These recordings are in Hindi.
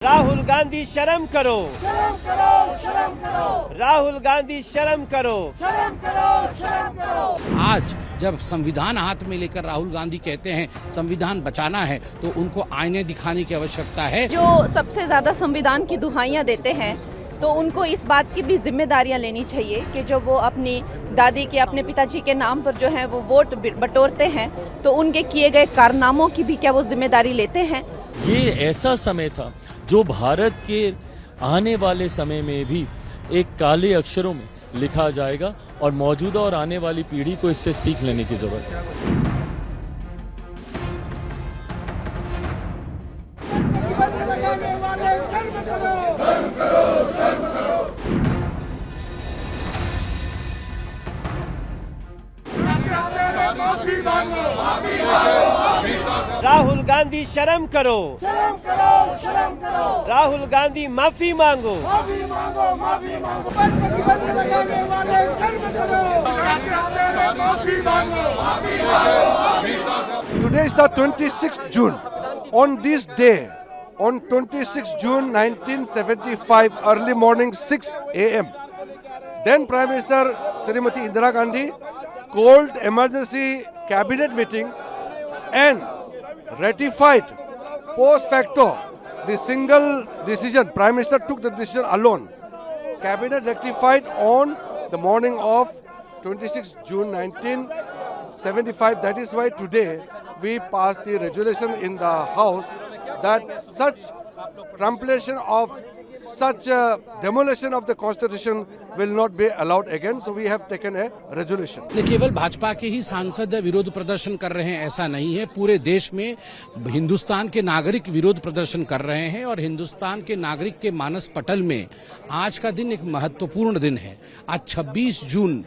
राहुल गांधी शर्म करो, शर्म करो, शर्म करो, राहुल गांधी शर्म करो, शर्म करो, शर्म करो। आज जब संविधान हाथ में लेकर राहुल गांधी कहते हैं संविधान बचाना है, तो उनको आईने दिखाने की आवश्यकता है। जो सबसे ज्यादा संविधान की दुहाइयां देते हैं, तो उनको इस बात की भी जिम्मेदारियां लेनी चाहिए कि जो वो अपनी दादी के, अपने पिताजी के नाम पर जो है वो वोट बटोरते हैं, तो उनके किए गए कारनामों की भी क्या वो जिम्मेदारी लेते हैं। ये ऐसा समय था जो भारत के आने वाले समय में भी एक काले अक्षरों में लिखा जाएगा और मौजूदा और आने वाली पीढ़ी को इससे सीख लेने की जरूरत है। राहुल गांधी शर्म करो, शर्म करो, शर्म करो, राहुल गांधी माफी मांगो, माफी मांगो, माफी मांगो। प्रतिबंध लगाने वाले शर्म करो, माफी मांगो, माफी मांगो। Today is the 26th June. On this day, on 26th June 1975, early morning 6 a.m., then Prime Minister Srimati Indira Gandhi called emergency cabinet meeting and ratified post facto the single decision. Prime Minister took the decision alone. Cabinet rectified on the morning of 26 June 1975. That is why today we passed the resolution in the House that such trumpulation of such demolition of the constitution will not be allowed again. So we have taken a resolution. केवल भाजपा के ही सांसद विरोध प्रदर्शन कर रहे हैं ऐसा नहीं है, पूरे देश में हिंदुस्तान के नागरिक विरोध प्रदर्शन कर रहे हैं और हिंदुस्तान के नागरिक के मानस पटल में आज का दिन एक महत्वपूर्ण दिन है। आज 26 जून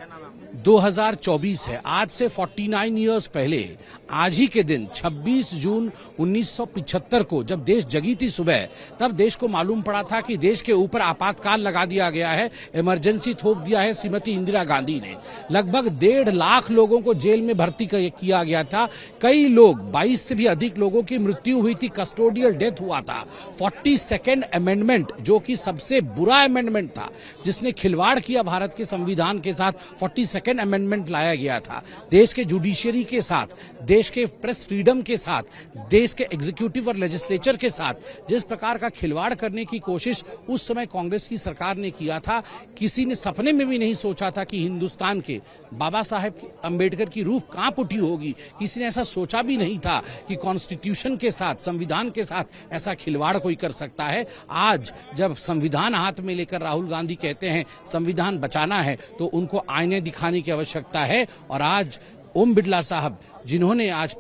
2024 है। आज से 49 इयर्स पहले आज ही के दिन 26 जून 1975 को जब देश जगी थी सुबह, तब देश को मालूम पड़ा था कि देश के ऊपर आपातकाल लगा दिया गया है, इमरजेंसी थोप दिया है श्रीमती इंदिरा गांधी ने। लगभग 1.5 लाख लोगों को जेल में भर्ती किया गया था। कई लोग 22 से भी अधिक लोगों की मृत्यु हुई थी, कस्टोडियल डेथ हुआ था। 42nd अमेंडमेंट जो कि सबसे बुरा अमेंडमेंट था, जिसने खिलवाड़ किया भारत के संविधान के साथ, 42nd अमेंडमेंट लाया गया था। देश के जुडिशरी के साथ, देश के प्रेस फ्रीडम के साथ, देश के एग्जीक्यूटिव और लेजिस्लेचर के साथ जिस प्रकार का खिलवाड़ करने की कोशिश उस समय कांग्रेस की सरकार ने किया था, किसी ने सपने में भी नहीं सोचा था कि हिंदुस्तान के बाबा साहेब अंबेडकर की रूह कांप उठी होगी। किसी ने ऐसा सोचा भी नहीं था कि कॉन्स्टिट्यूशन के साथ, संविधान के साथ ऐसा खिलवाड़ कोई कर सकता है। आज जब संविधान हाथ में लेकर राहुल गांधी कहते हैं संविधान बचाना है, तो उनको आईने दिखाने की आवश्यकता है। और आज ओम बिड़ला साहब, जिन्होंने आज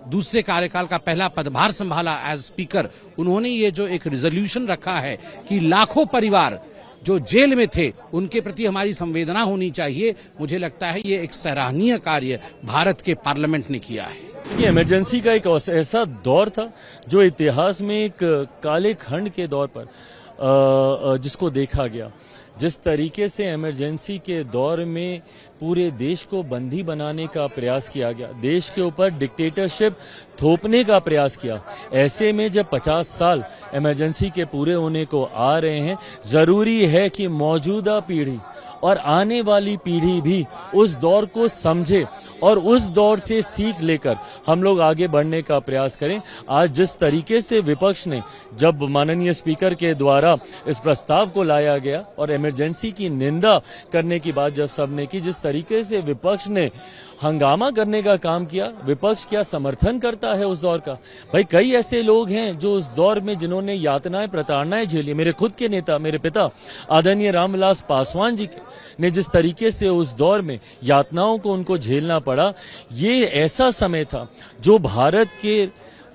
दूसरे कार्यकाल का पहला पदभार संभाला एज स्पीकर, उन्होंने ये जो एक रिजोल्यूशन रखा है कि लाखों परिवार जो जेल में थे उनके प्रति हमारी संवेदना होनी चाहिए, मुझे लगता है ये एक सराहनीय कार्य भारत के पार्लियामेंट ने किया है। देखिए, इमरजेंसी का एक ऐसा दौर था जो इतिहास में एक काले खंड के दौर पर जिसको देखा गया। जिस तरीके से इमरजेंसी के दौर में पूरे देश को बंदी बनाने का प्रयास किया गया, देश के ऊपर डिक्टेटरशिप थोपने का प्रयास किया, ऐसे में जब 50 साल इमरजेंसी के पूरे होने को आ रहे हैं, जरूरी है कि मौजूदा पीढ़ी और आने वाली पीढ़ी भी उस दौर को समझे और उस दौर से सीख लेकर हम लोग आगे बढ़ने का प्रयास करें। आज जिस तरीके से विपक्ष ने, जब माननीय स्पीकर के द्वारा इस प्रस्ताव को लाया गया और इमरजेंसी की निंदा करने की बात जब सबने की, जिस तरीके से विपक्ष ने हंगामा करने का काम किया, विपक्ष क्या समर्थन करता है उस दौर का? भाई, कई ऐसे लोग हैं जो उस दौर में जिन्होंने यातनाएं, प्रताड़नाएं झेली। मेरे खुद के नेता, मेरे पिता आदरणीय रामविलास पासवान जी ने जिस तरीके से उस दौर में यातनाओं को उनको झेलना पड़ा, ये ऐसा समय था जो भारत के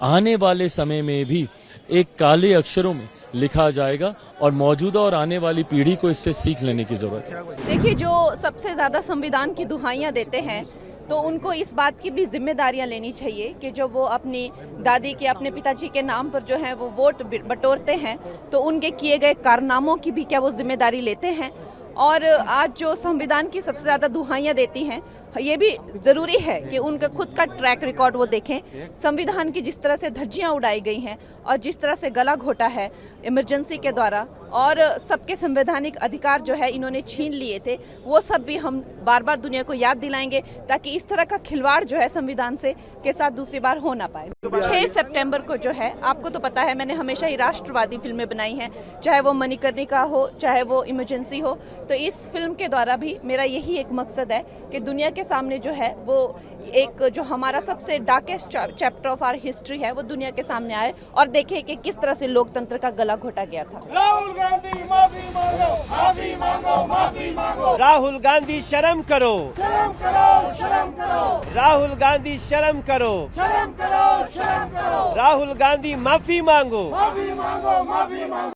आने वाले समय में भी एक काले अक्षरों में लिखा जाएगा और मौजूदा और आने वाली पीढ़ी को इससे सीख लेने की जरूरत है। देखिए, जो सबसे ज्यादा संविधान की दुहाइयां देते हैं, तो उनको इस बात की भी जिम्मेदारियां लेनी चाहिए कि जो वो अपनी दादी के, अपने पिताजी के नाम पर जो है वो वोट बटोरते हैं, तो उनके किए गए कारनामों की भी क्या वो जिम्मेदारी लेते हैं। और आज जो संविधान की सबसे ज्यादा दुहाइयां देती हैं, ये भी जरूरी है कि उनका खुद का ट्रैक रिकॉर्ड वो देखें। संविधान की जिस तरह से धज्जियां उड़ाई गई हैं और जिस तरह से गला घोटा है इमरजेंसी के द्वारा और सबके संवैधानिक अधिकार जो है इन्होंने छीन लिए थे, वो सब भी हम बार बार दुनिया को याद दिलाएंगे ताकि इस तरह का खिलवाड़ जो है संविधान से के साथ दूसरी बार हो ना पाए। 6 सितंबर को जो है, आपको तो पता है मैंने हमेशा ही राष्ट्रवादी फिल्में बनाई हैं, चाहे वो मणिकर्णिका हो चाहे वो इमरजेंसी हो। तो इस फिल्म के द्वारा भी मेरा यही एक मकसद है कि दुनिया के सामने जो है वो एक जो हमारा सबसे darkest chapter of our history है वो दुनिया के सामने आए और देखे कि किस तरह से लोकतंत्र का गला घोटा गया था। राहुल गांधी माफी मांगो, माफी मांगो, माफी मांगो। राहुल गांधी शर्म करो, शर्म करो, शर्म करो, राहुल गांधी शर्म करो, शर्म करो, शर्म करो। राहुल गांधी माफी मांगो। माफी मांगो, माफी मांगो।